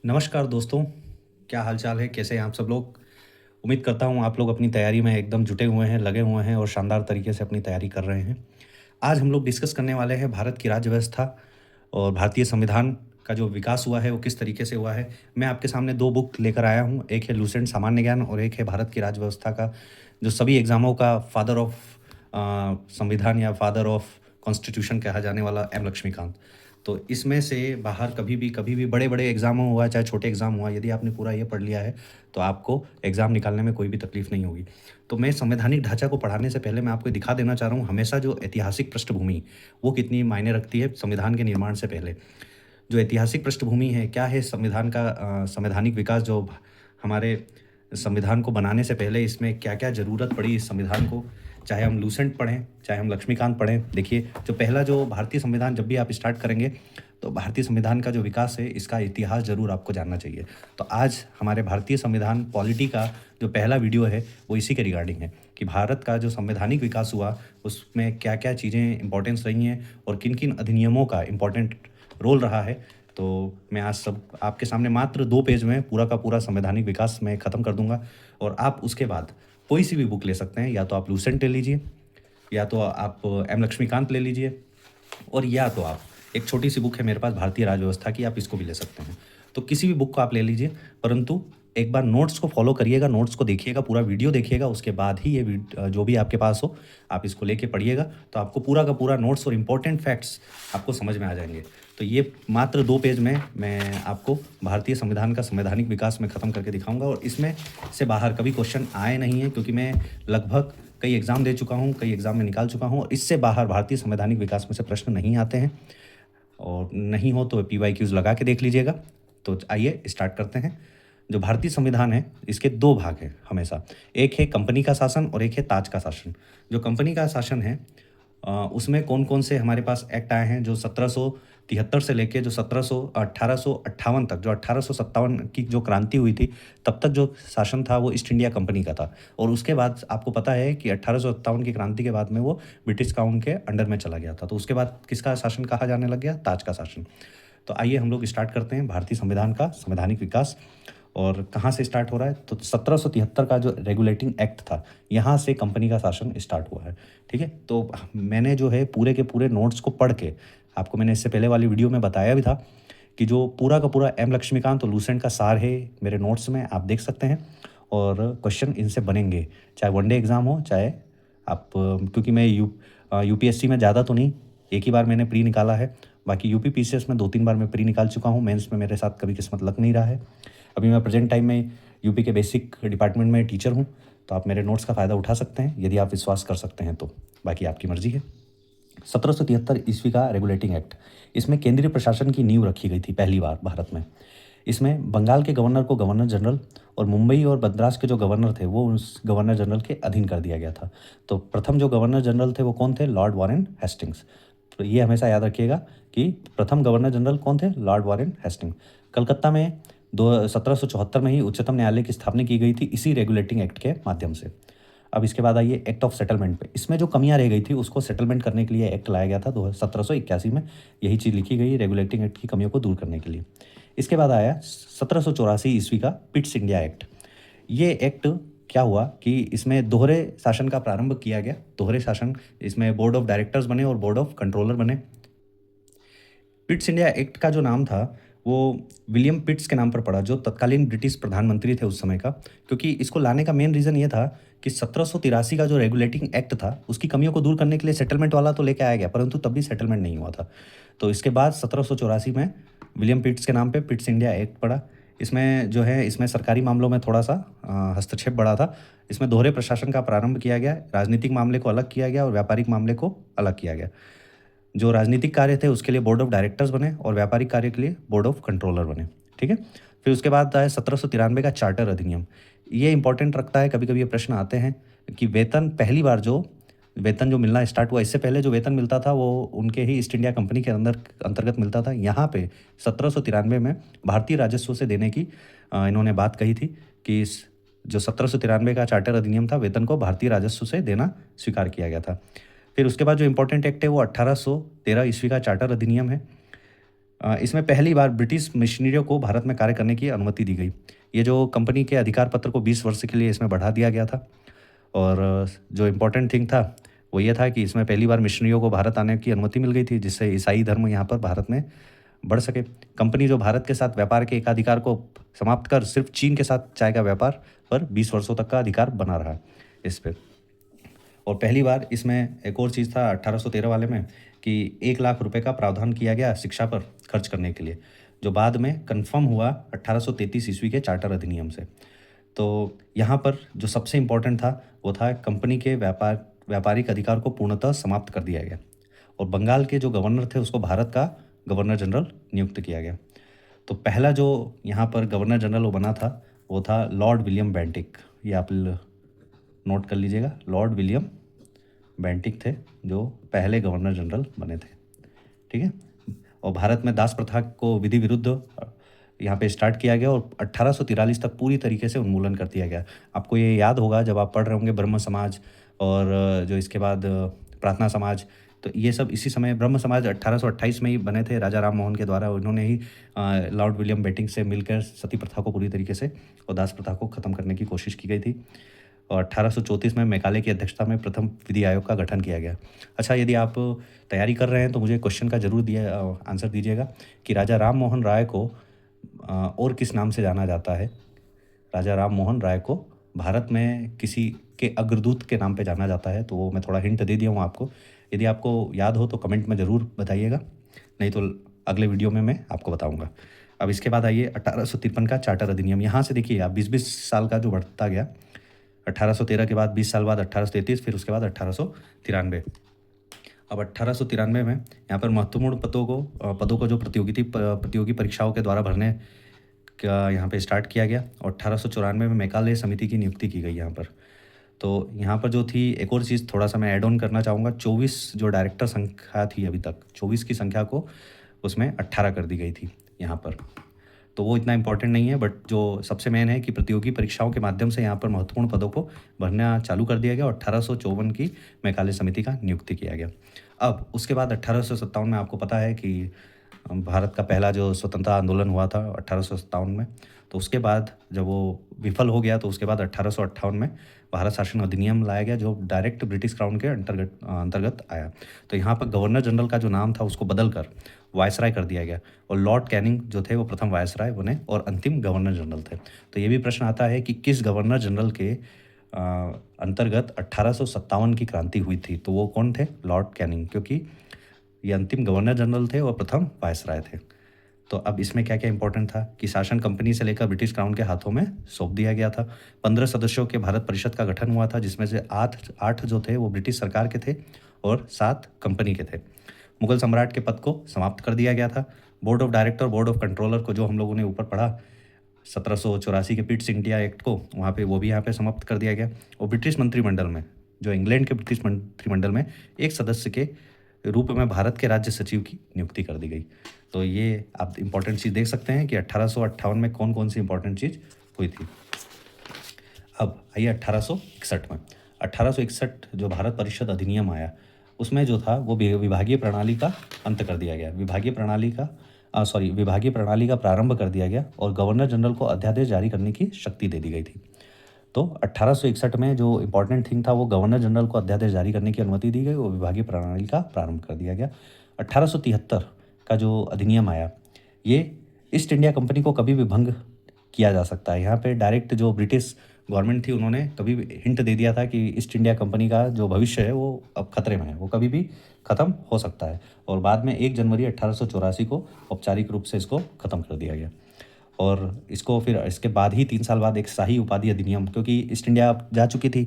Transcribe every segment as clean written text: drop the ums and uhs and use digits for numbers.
नमस्कार दोस्तों, क्या हाल चाल है? कैसे हैं आप सब लोग? उम्मीद करता हूँ आप लोग अपनी तैयारी में एकदम जुटे हुए हैं, लगे हुए हैं और शानदार तरीके से अपनी तैयारी कर रहे हैं। आज हम लोग डिस्कस करने वाले हैं भारत की राज्य व्यवस्था और भारतीय संविधान का जो विकास हुआ है वो किस तरीके से हुआ है। मैं आपके सामने 2 बुक लेकर आया हूँ, एक है लूसेंट सामान्य ज्ञान और एक है भारत की राज्य व्यवस्था का जो सभी एग्ज़ामों का फादर ऑफ संविधान या फादर ऑफ कॉन्स्टिट्यूशन कहा जाने वाला एम लक्ष्मीकांत। तो इसमें से बाहर कभी भी बड़े-बड़े एग्ज़ाम हुआ चाहे छोटे एग्ज़ाम हुआ, यदि आपने पूरा ये पढ़ लिया है, तो आपको एग्ज़ाम निकालने में कोई भी तकलीफ़ नहीं होगी। तो मैं संवैधानिक ढाँचा को पढ़ाने से पहले मैं आपको दिखा देना चाह रहा हूँ हमेशा जो ऐतिहासिक पृष्ठभूमि, वो कितनी मायने रखती है संविधान के निर्माण से पहले। जो ऐतिहासिक पृष्ठभूमि है, क्या है संविधान का संवैधानिक विकास जो हमारे संविधान को बनाने से पहले इसमें क्या-क्या ज़रूरत पड़ी इस संविधान को, चाहे हम लूसेंट पढ़ें, चाहे हम लक्ष्मीकांत पढ़ें। देखिए, जो पहला जो भारतीय संविधान जब भी आप स्टार्ट करेंगे, तो भारतीय संविधान का जो विकास है, इसका इतिहास ज़रूर आपको जानना चाहिए। तो आज हमारे भारतीय संविधान पॉलिटी का जो पहला वीडियो है, वो इसी के रिगार्डिंग है कि भारत का जो संवैधानिक विकास हुआ, उसमें क्या-क्या चीज़ें इम्पोर्टेंस रही हैं और किन-किन अधिनियमों का इम्पोर्टेंट रोल रहा है। तो मैं आज सब आपके सामने मात्र 2 पेज में पूरा का पूरा संवैधानिक विकास मैं ख़त्म कर दूँगा और आप उसके बाद कोई सी भी बुक ले सकते हैं, या तो आप लूसेंट ले लीजिए, या तो आप एम लक्ष्मीकांत ले लीजिए और या तो आप एक छोटी-सी बुक है मेरे पास भारतीय राज्य व्यवस्था की, आप इसको भी ले सकते हैं। तो किसी भी बुक को आप ले लीजिए, परंतु एक बार नोट्स को फ़ॉलो करिएगा, नोट्स को देखिएगा, पूरा वीडियो देखिएगा, उसके बाद ही जो भी आपके पास हो, आप इसको लेके पढ़िएगा, तो आपको पूरा का पूरा नोट्स और इम्पोर्टेंट फैक्ट्स आपको समझ में आ जाएँगे। तो ये मात्र 2 पेज में मैं आपको भारतीय संविधान का संवैधानिक विकास मैं ख़त्म करके दिखाऊँगा और इसमें से बाहर कभी क्वेश्चन आए नहीं हैं, क्योंकि मैं लगभग कई एग्ज़ाम दे चुका हूँ, कई एग्ज़ाम में निकाल चुका हूँ और इससे बाहर भारतीय संवैधानिक विकास में से प्रश्न नहीं आते हैं। और नहीं हो तो पीवाईक्यूज़ लगा के देख लीजिएगा। तो आइए स्टार्ट करते हैं। जो भारतीय संविधान है, इसके 2 भाग हैं हमेशा। एक है कंपनी का शासन और एक है ताज का शासन। जो कंपनी का शासन है, उसमें कौन-कौन से हमारे पास एक्ट आए हैं जो 1773 से लेके जो 1858 तक, जो 1857 की जो क्रांति हुई थी, तब तक जो शासन था वो ईस्ट इंडिया कंपनी का था। और उसके बाद आपको पता है कि 1857 की क्रांति के बाद में वो ब्रिटिश क्राउन के अंडर में चला गया था। तो उसके बाद किसका शासन कहा जाने लग गया? ताज का शासन। तो आइए हम लोग स्टार्ट करते हैं भारतीय संविधान का संवैधानिक विकास। और कहाँ से स्टार्ट हो रहा है? तो 1773 का जो रेगुलेटिंग एक्ट था, यहाँ से कंपनी का शासन स्टार्ट हुआ है। ठीक है? तो मैंने जो है पूरे के पूरे नोट्स को पढ़ के, आपको मैंने इससे पहले वाली वीडियो में बताया भी था कि जो पूरा का पूरा एम लक्ष्मीकांत और लूसेंट का सार है मेरे नोट्स में, आप देख सकते हैं और क्वेश्चन इनसे बनेंगे, चाहे वनडे एग्ज़ाम हो, चाहे आप क्योंकि मैं यूपीएससी में ज़्यादा तो नहीं, एक ही बार मैंने प्री निकाला है, बाकी यूपी पीसीएस में 2-3 बार मैं प्री निकाल चुका हूँ, मेंस में मेरे साथ कभी किस्मत लग नहीं रहा है। अभी मैं प्रेजेंट टाइम में यूपी के बेसिक डिपार्टमेंट में टीचर हूँ, तो आप मेरे नोट्स का फ़ायदा उठा सकते हैं यदि आप विश्वास कर सकते हैं तो, बाकी आपकी मर्ज़ी है। 1773 ईस्वी का रेगुलेटिंग एक्ट, इसमें केंद्रीय प्रशासन की नींव रखी गई थी पहली बार भारत में। इसमें बंगाल के गवर्नर को गवर्नर जनरल और मुंबई और मद्रास के जो गवर्नर थे वो उस गवर्नर जनरल के अधीन कर दिया गया था। तो प्रथम जो गवर्नर जनरल थे वो कौन थे? Lord Warren Hastings. तो ये हमेशा याद रखिएगा कि प्रथम गवर्नर जनरल कौन थे? Lord Warren Hastings. कलकत्ता में 1774 में ही उच्चतम न्यायालय की स्थापना की गई थी इसी रेगुलेटिंग एक्ट के माध्यम से। अब इसके बाद आइए एक्ट ऑफ सेटलमेंट पे। इसमें जो कमियां रह गई थी उसको सेटलमेंट करने के लिए एक्ट लाया गया था 1781 में। यही चीज़ लिखी गई रेगुलेटिंग एक्ट की कमियों को दूर करने के लिए। इसके बाद आया 1784 ईस्वी का पिट्स इंडिया एक्ट। ये एक्ट क्या हुआ कि इसमें दोहरे शासन का प्रारंभ किया गया। दोहरे शासन, इसमें बोर्ड ऑफ डायरेक्टर्स बने और बोर्ड ऑफ कंट्रोलर बने। पिट्स इंडिया एक्ट का जो नाम था वो विलियम पिट्स के नाम पर पड़ा, जो तत्कालीन ब्रिटिश प्रधानमंत्री थे उस समय का। क्योंकि इसको लाने का मेन रीज़न ये था कि 1783 का जो रेगुलेटिंग एक्ट था उसकी कमियों को दूर करने के लिए सेटलमेंट वाला तो लेके आया गया, परंतु तब भी सेटलमेंट नहीं हुआ था। तो इसके बाद 1784 में विलियम पिट्स के नाम पे पिट्स इंडिया एक्ट पड़ा। इसमें जो है, इसमें सरकारी मामलों में थोड़ा सा हस्तक्षेप बढ़ा था। इसमें दोहरे प्रशासन का प्रारंभ किया गया, राजनीतिक मामले को अलग किया गया और व्यापारिक मामले को अलग किया गया। जो राजनीतिक कार्य थे उसके लिए बोर्ड ऑफ डायरेक्टर्स बने और व्यापारिक कार्य के लिए बोर्ड ऑफ कंट्रोलर बने। ठीक है? फिर उसके बाद आया 1793 का चार्टर अधिनियम। ये इंपॉर्टेंट रखता है, कभी कभी ये प्रश्न आते हैं कि वेतन, पहली बार जो वेतन जो मिलना स्टार्ट हुआ, इससे पहले जो वेतन मिलता था वो उनके ही ईस्ट इंडिया कंपनी के अंतर्गत मिलता था। यहाँ पे 1793 में भारतीय राजस्व से देने की इन्होंने बात कही थी कि जो 1793 का चार्टर अधिनियम था, वेतन को भारतीय राजस्व से देना स्वीकार किया गया था। फिर उसके बाद जो इंपॉर्टेंट एक्ट है वो 1813 ईस्वी का चार्टर अधिनियम है। इसमें पहली बार ब्रिटिश मिशनरियों को भारत में कार्य करने की अनुमति दी गई। ये जो कंपनी के अधिकार पत्र को 20 वर्ष के लिए इसमें बढ़ा दिया गया था। और जो इम्पोर्टेंट थिंग था वो ये था कि इसमें पहली बार मिशनरियों को भारत आने की अनुमति मिल गई थी, जिससे ईसाई धर्म यहाँ पर भारत में बढ़ सके। कंपनी जो भारत के साथ व्यापार के एकाधिकार को समाप्त कर सिर्फ चीन के साथ चाय का व्यापार पर 20 वर्षों तक का अधिकार बना रहा इस पे। और पहली बार इसमें एक और चीज़ था 1813 वाले में कि 1 लाख रुपए का प्रावधान किया गया शिक्षा पर खर्च करने के लिए, जो बाद में कन्फर्म हुआ 1833 ईस्वी के चार्टर अधिनियम से। तो यहाँ पर जो सबसे इम्पोर्टेंट था वो था कंपनी के व्यापारिक अधिकार को पूर्णतः समाप्त कर दिया गया और बंगाल के जो गवर्नर थे उसको भारत का गवर्नर जनरल नियुक्त किया गया। तो पहला जो यहाँ पर गवर्नर जनरल वो बना था वो था लॉर्ड विलियम बेंटिक। ये आप नोट कर लीजिएगा, लॉर्ड विलियम बेंटिक थे जो पहले गवर्नर जनरल बने थे। ठीक है। और भारत में दास प्रथा को विधि विरुद्ध यहाँ पे स्टार्ट किया गया और 1843 तक पूरी तरीके से उन्मूलन कर दिया गया। आपको ये याद होगा जब आप पढ़ रहे होंगे ब्रह्म समाज और जो इसके बाद प्रार्थना समाज, तो ये सब इसी समय ब्रह्म समाज 1828 में ही बने थे राजा राम मोहन के द्वारा। उन्होंने ही लॉर्ड विलियम बेंटिक से मिलकर सती प्रथा को पूरी तरीके से और दास प्रथा को ख़त्म करने की कोशिश की गई थी। और 1834 में मैकाले की अध्यक्षता में प्रथम विधि आयोग का गठन किया गया। अच्छा, यदि आप तैयारी कर रहे हैं तो मुझे क्वेश्चन का जरूर आंसर दीजिएगा कि राजा राम मोहन राय को और किस नाम से जाना जाता है। राजा राम मोहन राय को भारत में किसी के अग्रदूत के नाम पे जाना जाता है, तो वो मैं थोड़ा हिंट दे दिया हूँ आपको। यदि आपको याद हो तो कमेंट में ज़रूर बताइएगा, नहीं तो अगले वीडियो में मैं आपको बताऊँगा। अब इसके बाद आइए 1853 का चार्टर अधिनियम। यहाँ से देखिए आप 20-20 साल का जो बढ़ता गया, 1813 के बाद 20 साल बाद 1833, फिर उसके बाद 1893। अब 1893 में यहाँ पर महत्वपूर्ण पदों को जो प्रतियोगी परीक्षाओं के द्वारा भरने का यहाँ पे स्टार्ट किया गया और 1894 में मैकाले समिति की नियुक्ति की गई यहाँ पर। तो यहाँ पर जो थी एक और चीज़ थोड़ा सा मैं ऐड ऑन करना चाहूँगा, 24 जो डायरेक्टर संख्या थी अभी तक, 24 की संख्या को उसमें 18 कर दी गई थी यहाँ पर। तो वो इतना इंपॉर्टेंट नहीं है, बट जो सबसे मेन है कि प्रतियोगी परीक्षाओं के माध्यम से यहाँ पर महत्वपूर्ण पदों को भरना चालू कर दिया गया और 1854 की मैकाले समिति का नियुक्ति किया गया। अब उसके बाद 1857 में आपको पता है कि भारत का पहला जो स्वतंत्रता आंदोलन हुआ था 1857 में, तो उसके बाद जब वो विफल हो गया तो उसके बाद 1858 में भारत शासन अधिनियम लाया गया जो डायरेक्ट ब्रिटिश क्राउन के अंतर्गत आया। तो यहाँ पर गवर्नर जनरल का जो नाम था उसको बदल कर वायसराय कर दिया गया और लॉर्ड कैनिंग जो थे वो प्रथम वायसराय बने और अंतिम गवर्नर जनरल थे। तो ये भी प्रश्न आता है कि किस गवर्नर जनरल के अंतर्गत 1857 की क्रांति हुई थी, तो वो कौन थे? लॉर्ड कैनिंग, क्योंकि ये अंतिम गवर्नर जनरल थे और प्रथम वायसराय थे। तो अब इसमें क्या क्या इंपॉर्टेंट था कि शासन कंपनी से लेकर ब्रिटिश क्राउन के हाथों में सौंप दिया गया था। 15 सदस्यों के भारत परिषद का गठन हुआ था, जिसमें से 8 जो थे वो ब्रिटिश सरकार के थे और 7 कंपनी के थे। मुगल सम्राट के पद को समाप्त कर दिया गया था। Board of director, board of controller को जो हम लोगों ने ऊपर पढ़ा 1784 के पिट्स इंडिया एक्ट को, वहाँ पे वो भी यहाँ पे समाप्त कर दिया गया। और ब्रिटिश मंत्रिमंडल में, जो इंग्लैंड के ब्रिटिश मंत्रिमंडल में एक सदस्य के रूप में भारत के राज्य सचिव की नियुक्ति कर दी गई। तो ये आप इंपॉर्टेंट चीज़ देख सकते हैं कि 1858 में कौन कौन सी इंपॉर्टेंट चीज़ हुई थी। अब आइए 1861 में। 1861 जो भारत परिषद अधिनियम आया उसमें जो था वो विभागीय प्रणाली का अंत कर दिया गया। विभागीय प्रणाली का प्रारंभ कर दिया गया और गवर्नर जनरल को अध्यादेश जारी करने की शक्ति दे दी गई थी। तो 1861 में जो इम्पोर्टेंट थिंग था वो गवर्नर जनरल को अध्यादेश जारी करने की अनुमति दी गई और विभागीय प्रणाली का प्रारंभ कर दिया गया। 1873 का जो अधिनियम आया, ये ईस्ट इंडिया कंपनी को कभी भी भंग किया जा सकता है। यहाँ पे डायरेक्ट जो ब्रिटिश गवर्नमेंट थी उन्होंने कभी भी हिंट दे दिया था कि ईस्ट इंडिया कंपनी का जो भविष्य है वो अब खतरे में है, वो कभी भी ख़त्म हो सकता है। और बाद में 1 जनवरी 1884 को औपचारिक रूप से इसको ख़त्म कर दिया गया। और इसको फिर इसके बाद ही 3 साल बाद एक शाही उपाधि अधिनियम, क्योंकि ईस्ट इंडिया जा चुकी थी,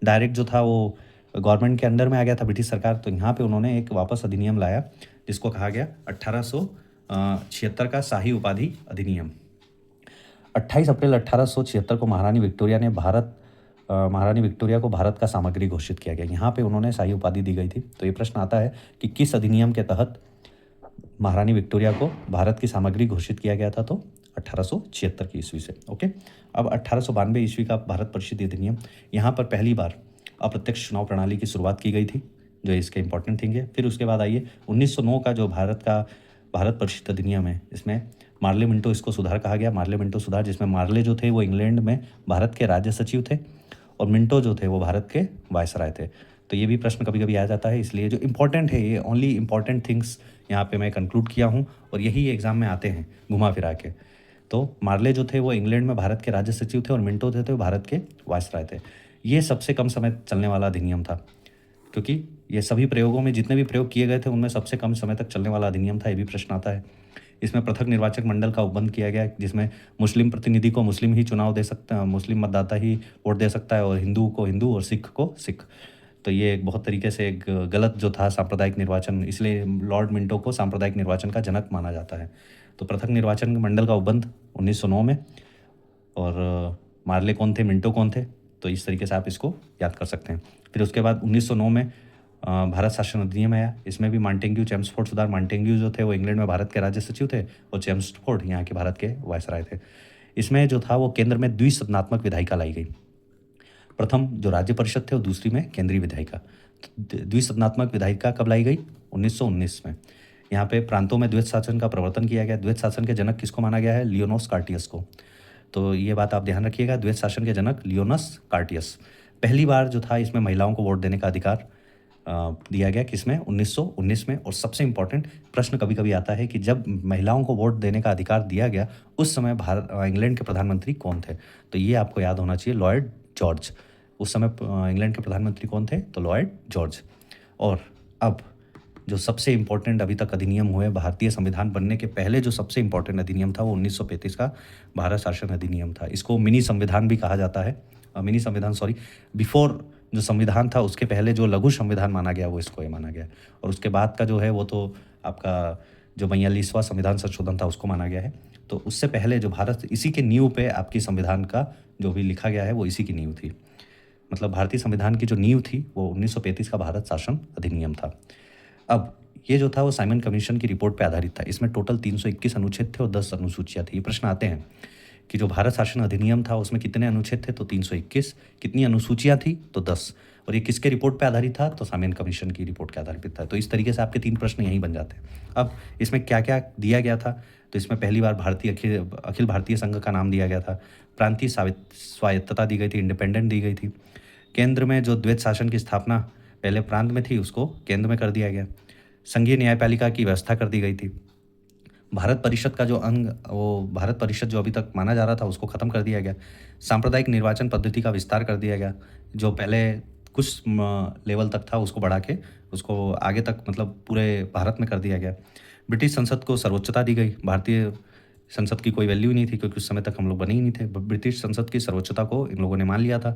डायरेक्ट जो था वो गवर्नमेंट के अंडर में आ गया था ब्रिटिश सरकार, तो यहाँ पे उन्होंने एक वापस अधिनियम लाया जिसको कहा गया 1876 का शाही उपाधि अधिनियम। 28 अप्रैल 1876 को महारानी विक्टोरिया को भारत का सामग्री घोषित किया गया। यहाँ पे उन्होंने शाही उपाधि दी गई थी। तो ये प्रश्न आता है कि किस अधिनियम के तहत महारानी विक्टोरिया को भारत की सामग्री घोषित किया गया था? तो 1876 की ईस्वी से। ओके। अब 1892 ईस्वी का भारत परिषद अधिनियम, यहाँ पर पहली बार अप्रत्यक्ष चुनाव प्रणाली की शुरुआत की गई थी, जो इसके इंपॉर्टेंट थिंग है। फिर उसके बाद आइए 1909 का जो भारत का भारत परिषद अधिनियम है, इसमें मार्ले मिंटो इसको सुधार कहा गया, मार्ले मिंटो सुधार, जिसमें मार्ले जो थे वो इंग्लैंड में भारत के राज्य सचिव थे और मिंटो जो थे वो भारत के वायसराय थे। तो ये भी प्रश्न कभी कभी आ जाता है, इसलिए जो इम्पोर्टेंट है ये ओनली इम्पॉर्टेंट थिंग्स यहाँ पे मैं कंक्लूड किया हूँ और यही एग्ज़ाम में आते हैं घुमा फिरा के। तो मार्ले जो थे वो इंग्लैंड में भारत के राज्य सचिव थे और मिंटो थे वो भारत के वायसराय थे। ये सबसे कम समय चलने वाला अधिनियम था, क्योंकि ये सभी प्रयोगों में जितने भी प्रयोग किए गए थे उनमें सबसे कम समय तक चलने वाला अधिनियम था। ये भी प्रश्न आता है। इसमें पृथक निर्वाचक मंडल का उपबंध किया गया, जिसमें मुस्लिम प्रतिनिधि को मुस्लिम ही चुनाव दे सकता है, मुस्लिम मतदाता ही वोट दे सकता है और हिंदू को हिंदू और सिख को सिख। तो ये एक बहुत तरीके से एक गलत जो था सांप्रदायिक निर्वाचन, इसलिए लॉर्ड मिंटो को सांप्रदायिक निर्वाचन का जनक माना जाता है। तो पृथक निर्वाचन मंडल का उपबंध 1909 में, और मार्ले कौन थे, मिंटो कौन थे, तो इस तरीके से आप इसको याद कर सकते हैं। फिर उसके बाद 1909 में भारत शासन अधिनियम आया। इसमें भी मांटेग्यू चेम्सफोर्ड सुधार, मांटेग्यू जो थे वो इंग्लैंड में भारत के राज्य सचिव थे और चेम्सफोर्ड यहाँ के भारत के वायसराय थे। इसमें जो था वो केंद्र में द्विसदनात्मक विधायिका लाई गई। प्रथम जो राज्य परिषद थे और दूसरी में केंद्रीय विधायिका। द्विसदनात्मक विधायिका कब लाई गई? 1919 में। यहाँ पे प्रांतों में द्वैत शासन का प्रवर्तन किया गया। द्वैत शासन के जनक किसको माना गया है? लियोनस कार्टियस को। तो ये बात आप ध्यान रखिएगा, द्वैत शासन के जनक लियोनस कार्टियस। पहली बार जो था इसमें महिलाओं को वोट देने का अधिकार दिया गया, किसमें? 1919 में। और सबसे इम्पोर्टेंट प्रश्न कभी कभी आता है कि जब महिलाओं को वोट देने का अधिकार दिया गया उस समय इंग्लैंड के प्रधानमंत्री कौन थे? तो ये आपको याद होना चाहिए, लॉर्ड जॉर्ज। उस समय इंग्लैंड के प्रधानमंत्री कौन थे? तो लॉर्ड जॉर्ज। और अब जो सबसे इम्पोर्टेंट अभी तक अधिनियम हुए, भारतीय संविधान बनने के पहले जो सबसे इम्पोर्टेंट अधिनियम था वो 1935 का भारत शासन अधिनियम था। इसको मिनी संविधान भी कहा जाता है। मिनी संविधान, सॉरी, बिफोर जो संविधान था उसके पहले जो लघु संविधान माना गया वो इसको ये माना गया, और उसके बाद का जो है वो तो आपका जो 42वां संविधान संशोधन था उसको माना गया है। तो उससे पहले जो भारत, इसी के नींव पे आपकी संविधान का जो भी लिखा गया है वो इसी की नींव थी। मतलब भारतीय संविधान की जो नींव थी वो 1935 का भारत शासन अधिनियम था। अब ये जो था वो साइमन कमीशन की रिपोर्ट पे आधारित था। इसमें टोटल 321 अनुच्छेद थे और 10 अनुसूचियाँ थी। ये प्रश्न आते हैं कि जो भारत शासन अधिनियम था उसमें कितने अनुच्छेद थे? तो 321। कितनी अनुसूचियाँ थी? तो 10। और ये किसके रिपोर्ट पे आधारित था? तो साइमन कमीशन की रिपोर्ट के आधारित था। तो इस तरीके से आपके 3 प्रश्न यहीं बन जाते हैं। अब इसमें क्या क्या दिया गया था? तो इसमें पहली बार अखिल भारतीय संघ का नाम दिया गया था। प्रांतीय स्वायत्तता दी गई थी, इंडिपेंडेंट दी गई थी। केंद्र में जो द्वैत शासन की स्थापना पहले प्रांत में थी उसको केंद्र में कर दिया गया। संघीय न्यायपालिका की व्यवस्था कर दी गई थी। भारत परिषद का जो अंग, वो भारत परिषद जो अभी तक माना जा रहा था उसको ख़त्म कर दिया गया। सांप्रदायिक निर्वाचन पद्धति का विस्तार कर दिया गया, जो पहले कुछ लेवल तक था उसको बढ़ा के उसको आगे तक मतलब पूरे भारत में कर दिया गया। ब्रिटिश संसद को सर्वोच्चता दी गई। भारतीय संसद की कोई वैल्यू ही नहीं थी क्योंकि उस समय तक हम लोग बने ही नहीं थे। ब्रिटिश संसद की सर्वोच्चता को इन लोगों ने मान लिया था।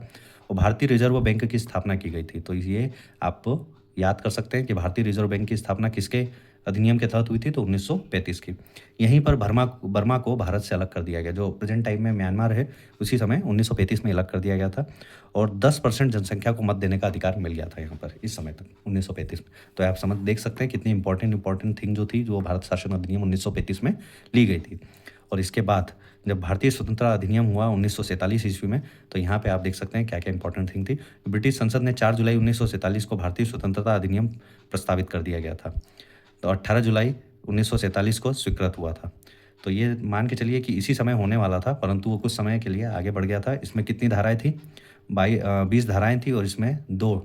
और भारतीय रिजर्व बैंक की स्थापना की गई थी। तो ये आप याद कर सकते हैं कि भारतीय रिजर्व बैंक की स्थापना किसके अधिनियम के तहत हुई थी? तो 1935 की। यहीं पर बर्मा को भारत से अलग कर दिया गया। जो प्रेजेंट टाइम में म्यांमार है उसी समय 1935 में अलग कर दिया गया था और 10% जनसंख्या को मत देने का अधिकार मिल गया था यहाँ पर इस समय तक 1935 में। तो आप समझ देख सकते हैं कितनी इंपॉर्टेंट थिंग जो थी, जो भारत शासन अधिनियम 1935 में ली गई थी। और इसके बाद जब भारतीय स्वतंत्रता अधिनियम हुआ 1947 ईस्वी में, तो यहाँ पे आप देख सकते हैं क्या क्या इंपॉर्टेंट थिंग थी। ब्रिटिश संसद ने 4 जुलाई 1947 को भारतीय स्वतंत्रता अधिनियम प्रस्तावित कर दिया गया था। तो 18 जुलाई 1947 को स्वीकृत हुआ था। तो ये मान के चलिए कि इसी समय होने वाला था, परंतु वो कुछ समय के लिए आगे बढ़ गया था। इसमें कितनी धाराएं थी? 20 धाराएं थी और इसमें 2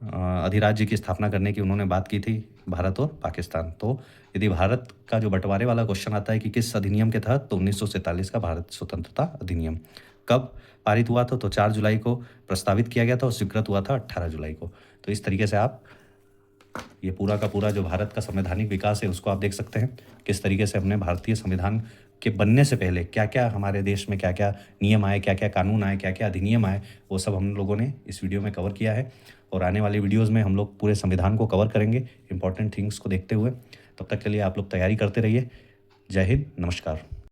अधिराज्य की स्थापना करने की उन्होंने बात की थी, भारत और पाकिस्तान। तो यदि भारत का जो बंटवारे वाला क्वेश्चन आता है कि किस अधिनियम के तहत, तो 1947 का भारत स्वतंत्रता अधिनियम। कब पारित हुआ था? तो 4 जुलाई को प्रस्तावित किया गया था और स्वीकृत हुआ था 18 जुलाई को। तो इस तरीके से आप ये पूरा का पूरा जो भारत का संवैधानिक विकास है उसको आप देख सकते हैं, किस तरीके से हमने भारतीय संविधान के बनने से पहले क्या क्या हमारे देश में क्या क्या नियम आए, क्या क्या कानून आए, क्या क्या अधिनियम आए, वो सब हम लोगों ने इस वीडियो में कवर किया है। और आने वाली वीडियोज़ में हम लोग पूरे संविधान को कवर करेंगे इंपॉर्टेंट थिंग्स को देखते हुए। तब तक के लिए आप लोग तैयारी करते रहिए। जय हिंद, नमस्कार।